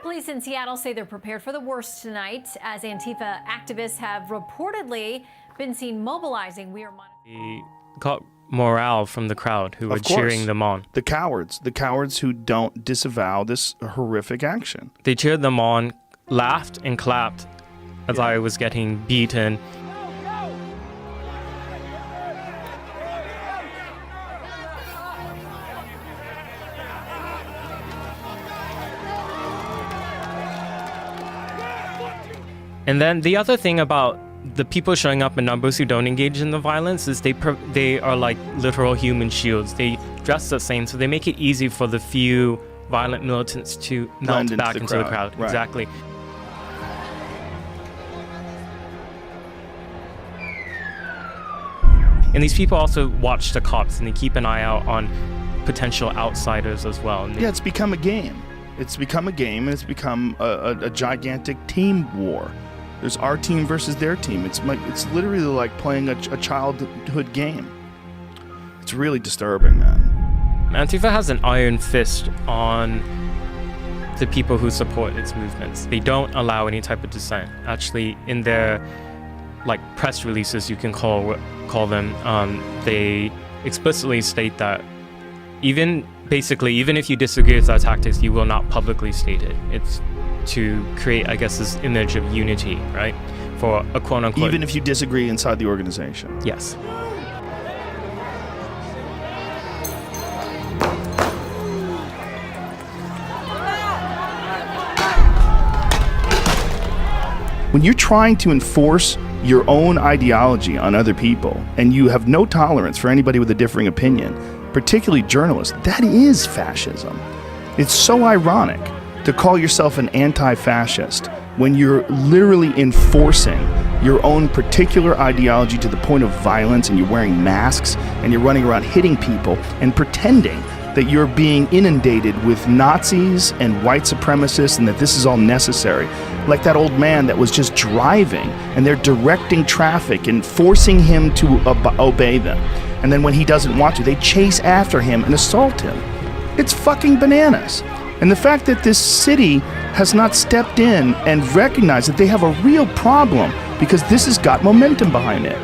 Police in Seattle say they're prepared for the worst tonight, as Antifa activists have reportedly been seen mobilizing. We are He got morale from the crowd who were cheering them on. The cowards who don't disavow this horrific action. They cheered them on, laughed and clapped as I was getting beaten. And then the other thing about the people showing up in numbers who don't engage in the violence is they are like literal human shields. They dress the same, so they make it easy for the few violent militants to melt back into the crowd. Right. Exactly. And these people also watch the cops, and they keep an eye out on potential outsiders as well. Yeah, it's become a game. It's become a game, and it's become a gigantic team war. There's our team versus their team. It's literally like playing a childhood game. It's really disturbing, man. Antifa has an iron fist on the people who support its movements. They don't allow any type of dissent. Actually, in their press releases, you can call them, they explicitly state that even if you disagree with our tactics, you will not publicly state it. It's to create, I guess, this image of unity, right? For a quote-unquote... Even if you disagree inside the organization. Yes. When you're trying to enforce your own ideology on other people, and you have no tolerance for anybody with a differing opinion, particularly journalists, that is fascism. It's so ironic to call yourself an anti-fascist when you're literally enforcing your own particular ideology to the point of violence, and you're wearing masks and you're running around hitting people and pretending that you're being inundated with Nazis and white supremacists and that this is all necessary. Like that old man that was just driving and they're directing traffic and forcing him to obey them. And then when he doesn't want to, they chase after him and assault him. It's fucking bananas. And the fact that this city has not stepped in and recognized that they have a real problem because this has got momentum behind it.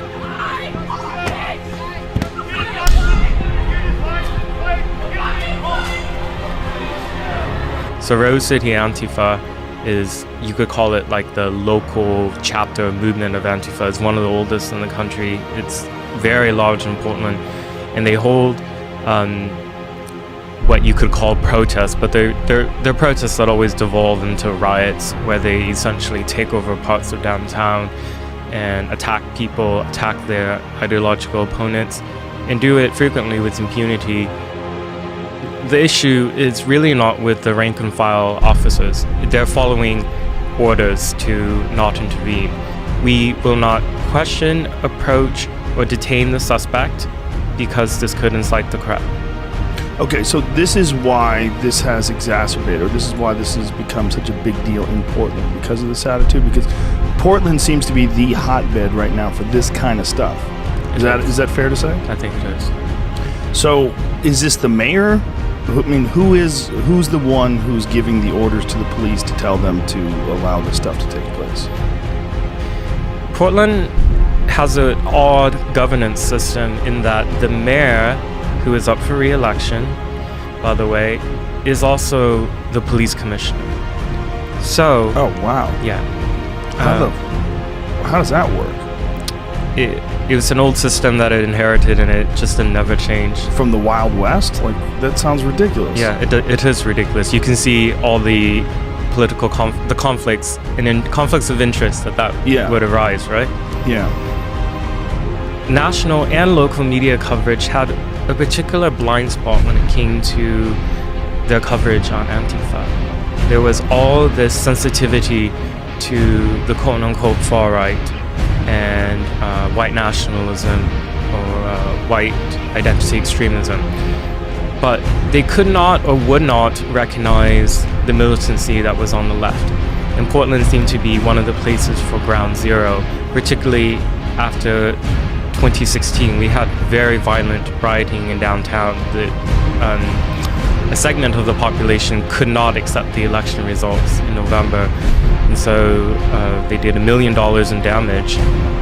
So Rose City Antifa is, you could call it like the local chapter movement of Antifa. It's one of the oldest in the country. It's very large in Portland, and they hold what you could call protests, but they're protests that always devolve into riots where they essentially take over parts of downtown and attack people, attack their ideological opponents, and do it frequently with impunity. The issue is really not with the rank and file officers. They're following orders to not intervene. We will not question, approach, or detain the suspect because this could incite the crowd. Okay, so this is why this has exacerbated, or this is why this has become such a big deal in Portland, because of this attitude, because Portland seems to be the hotbed right now for this kind of stuff. Is that fair to say? I think it is. So, is this the mayor? I mean, who's the one who's giving the orders to the police to tell them to allow this stuff to take place? Portland has an odd governance system in that the mayor, who is up for re-election, by the way, is also the police commissioner. So... Oh, wow. Yeah. How does that work? It was an old system that it inherited, and it just never changed. From the Wild West? Like, that sounds ridiculous. Yeah, it is ridiculous. You can see all the political conflicts and conflicts of interest that would arise, right? Yeah. National and local media coverage had a particular blind spot when it came to their coverage on Antifa. There was all this sensitivity to the quote-unquote far right and white nationalism or white identity extremism. But they could not or would not recognize the militancy that was on the left. And Portland seemed to be one of the places for ground zero, particularly after 2016. We had very violent rioting in downtown that a segment of the population could not accept the election results in November. And so they did $1 million in damage,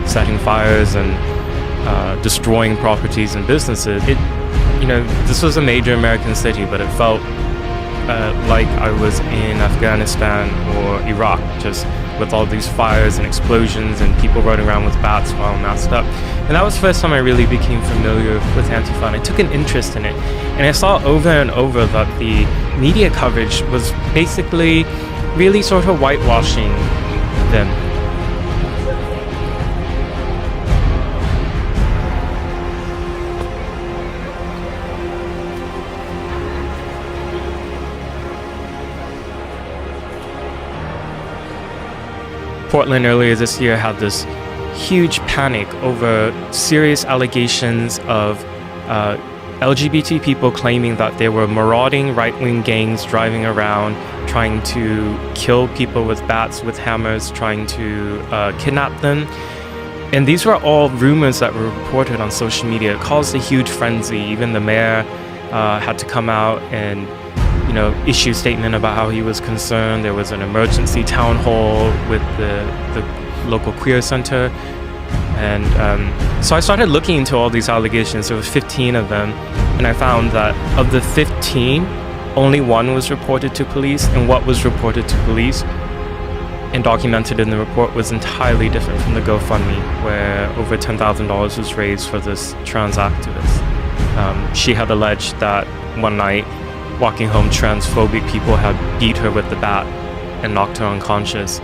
setting fires and destroying properties and businesses. This was a major American city, but it felt like I was in Afghanistan or Iraq, just with all these fires and explosions and people running around with bats while masked up. And that was the first time I really became familiar with AntiFa, and I took an interest in it. And I saw over and over that the media coverage was basically really sort of whitewashing them. Portland earlier this year had this huge panic over serious allegations of LGBT people claiming that they were marauding right-wing gangs driving around, trying to kill people with bats, with hammers, trying to kidnap them. And these were all rumors that were reported on social media. It caused a huge frenzy. Even the mayor had to come out and issue a statement about how he was concerned. There was an emergency town hall with the local queer center. And so I started looking into all these allegations. There was 15 of them. And I found that of the 15, only one was reported to police. And what was reported to police and documented in the report was entirely different from the GoFundMe, where over $10,000 was raised for this trans activist. She had alleged that one night, walking home, transphobic people had beat her with the bat and knocked her unconscious.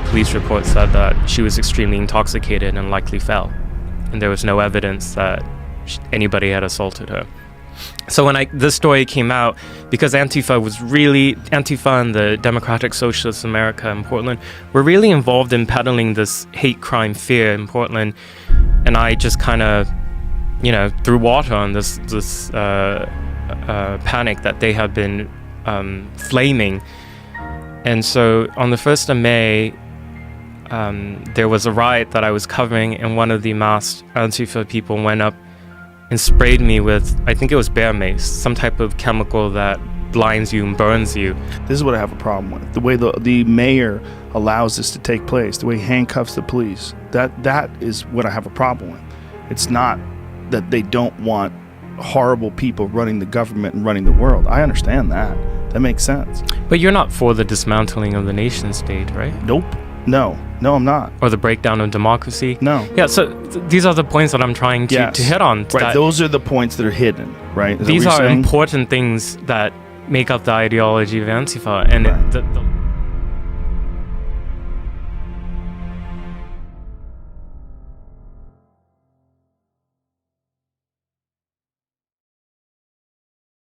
Police reports said that she was extremely intoxicated and likely fell, and there was no evidence that anybody had assaulted her. So when this story came out, because Antifa and the Democratic Socialists of America in Portland were really involved in peddling this hate crime fear in Portland, and I just kind of, threw water on this panic that they had been flaming. And so on the 1st of May, there was a riot that I was covering, and one of the masked Antifa people went up and sprayed me with, I think it was bear mace, some type of chemical that blinds you and burns you. This is what I have a problem with. The way the mayor allows this to take place, the way he handcuffs the police, that is what I have a problem with. It's not that they don't want horrible people running the government and running the world. I understand that. That makes sense. But you're not for the dismantling of the nation state, right? Nope. No, I'm not. Or the breakdown of democracy? No. Yeah, so these are the points that I'm trying to hit on. Right, those are the points that are hidden, right? These are important things that make up the ideology of Antifa. And right. the